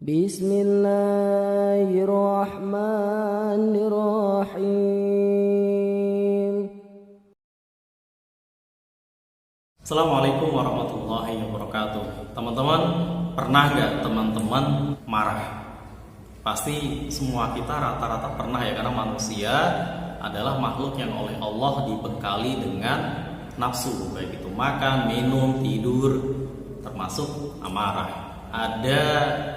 Bismillahirrahmanirrahim. Assalamualaikum warahmatullahi wabarakatuh. Teman-teman, pernah gak teman-teman marah? Pasti semua kita rata-rata pernah ya, karena manusia adalah makhluk yang oleh Allah dibekali dengan nafsu, baik itu makan, minum, tidur, termasuk amarah. Ada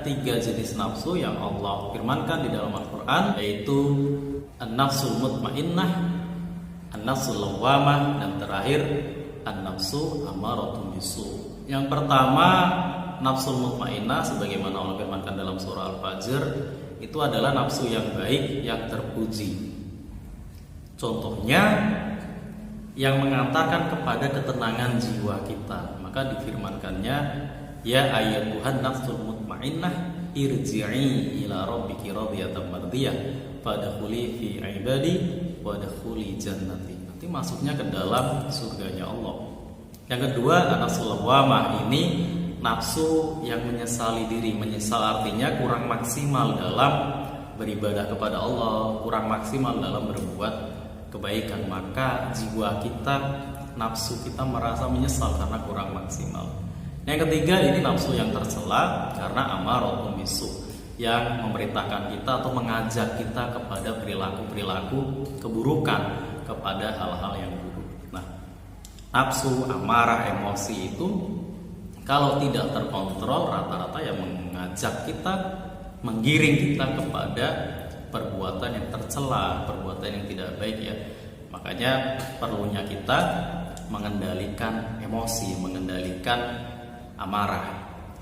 3 jenis nafsu yang Allah firmankan di dalam Al-Quran, yaitu an-nafsul mutmainnah, an-nafsul lawwamah, dan terakhir an-nafsu amaratun bisu. Yang pertama, nafsul mutmainnah, sebagaimana Allah firmankan dalam surah Al-Fajr, itu adalah nafsu yang baik, yang terpuji. Contohnya yang mengantarkan kepada ketenangan jiwa kita. Maka difirmankannya, ya ayyatuhan nafsul mutmainnah irji'i ila rabbiki radiyatan mardiyah fadkhuli fi ibadi wadkhuli jannati. Nanti masuknya ke dalam surganya Allah. Yang kedua, nafsul lawwamah, ini nafsu yang menyesali diri. Menyesal artinya kurang maksimal dalam beribadah kepada Allah, kurang maksimal dalam berbuat kebaikan. Maka jiwa kita, nafsu kita merasa menyesal karena kurang maksimal. Yang ketiga, ini nafsu yang tercela karena amaratun bisu, yang memerintahkan kita atau mengajak kita kepada perilaku-perilaku keburukan, kepada hal-hal yang buruk. Nah, nafsu, amarah, emosi itu kalau tidak terkontrol, rata-rata yang mengajak kita, menggiring kita kepada perbuatan yang tercela, perbuatan yang tidak baik ya. Makanya perlunya kita mengendalikan emosi, mengendalikan amarah.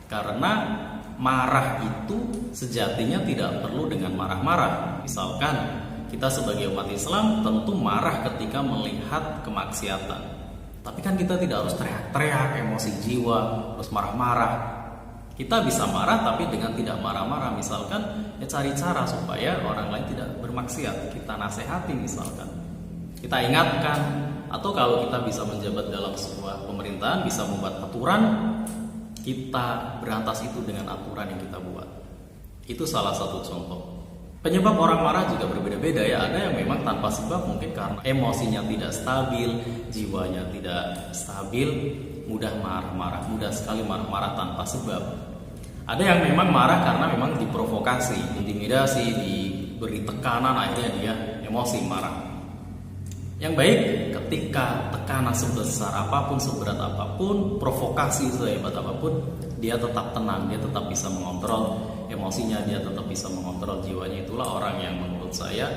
Karena marah itu sejatinya tidak perlu dengan marah-marah. Misalkan kita sebagai umat Islam tentu marah ketika melihat kemaksiatan. Tapi kan kita tidak harus teriak-teriak, emosi jiwa, terus marah-marah. Kita bisa marah tapi dengan tidak marah-marah. Misalkan ya cari cara supaya orang lain tidak bermaksiat. Kita nasihati misalkan, kita ingatkan. Atau kalau kita bisa menjabat dalam sebuah pemerintahan, bisa membuat aturan, kita berantas itu dengan aturan yang kita buat. Itu salah satu contoh. Penyebab orang marah juga berbeda-beda ya. Ada yang memang tanpa sebab, mungkin karena emosinya tidak stabil, jiwanya tidak stabil, mudah marah-marah, mudah sekali marah-marah tanpa sebab. Ada yang memang marah karena memang diprovokasi, intimidasi, diberi tekanan, akhirnya dia emosi marah. Yang baik, ketika tekanan sebesar apapun, seberat apapun, provokasi sehebat apapun, dia tetap tenang, dia tetap bisa mengontrol emosinya, dia tetap bisa mengontrol jiwanya. Itulah orang yang menurut saya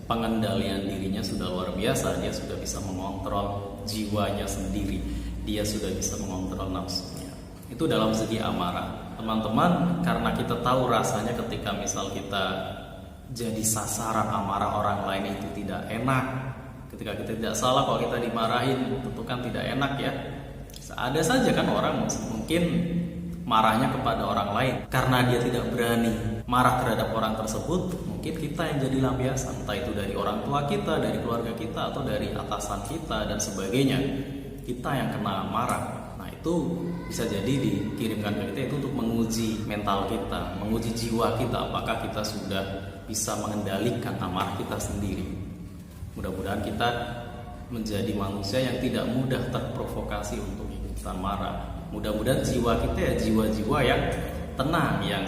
pengendalian dirinya sudah luar biasa. Dia sudah bisa mengontrol jiwanya sendiri, dia sudah bisa mengontrol nafsunya. Itu dalam segi amarah. Teman-teman, karena kita tahu rasanya ketika misal kita jadi sasaran amarah orang lain itu tidak enak. Ketika kita tidak salah, kalau kita dimarahin, tentu kan tidak enak ya. Ada saja kan orang mungkin marahnya kepada orang lain karena dia tidak berani marah terhadap orang tersebut. Mungkin kita yang jadi lampiasan, entah itu dari orang tua kita, dari keluarga kita, atau dari atasan kita dan sebagainya. Kita yang kena marah. Nah, itu bisa jadi dikirimkan ke kita itu untuk menguji mental kita, menguji jiwa kita, apakah kita sudah bisa mengendalikan amarah kita sendiri. Mudah-mudahan kita menjadi manusia yang tidak mudah terprovokasi untuk ikutan marah. Mudah-mudahan jiwa kita ya jiwa-jiwa yang tenang, yang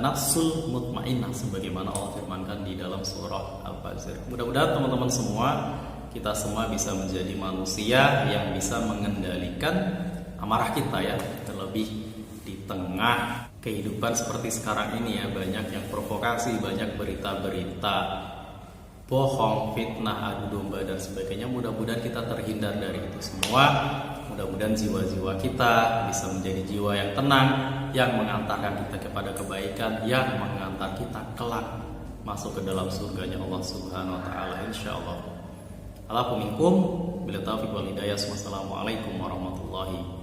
nafsul mutmainnah, sebagaimana Allah firmankan di dalam surah Al-Fajr. Mudah-mudahan teman-teman semua, kita semua bisa menjadi manusia yang bisa mengendalikan amarah kita ya. Terlebih di tengah kehidupan seperti sekarang ini ya, banyak yang provokasi, banyak berita-berita bohong, fitnah, adu domba dan sebagainya. Mudah-mudahan kita terhindar dari itu semua. Mudah-mudahan jiwa-jiwa kita bisa menjadi jiwa yang tenang, yang mengantarkan kita kepada kebaikan, yang mengantar kita kelak masuk ke dalam surganya Allah Subhanahu wa taala insyaallah. Ala minkum, bila taufiq wal hidayah. Wassalamualaikum warahmatullahi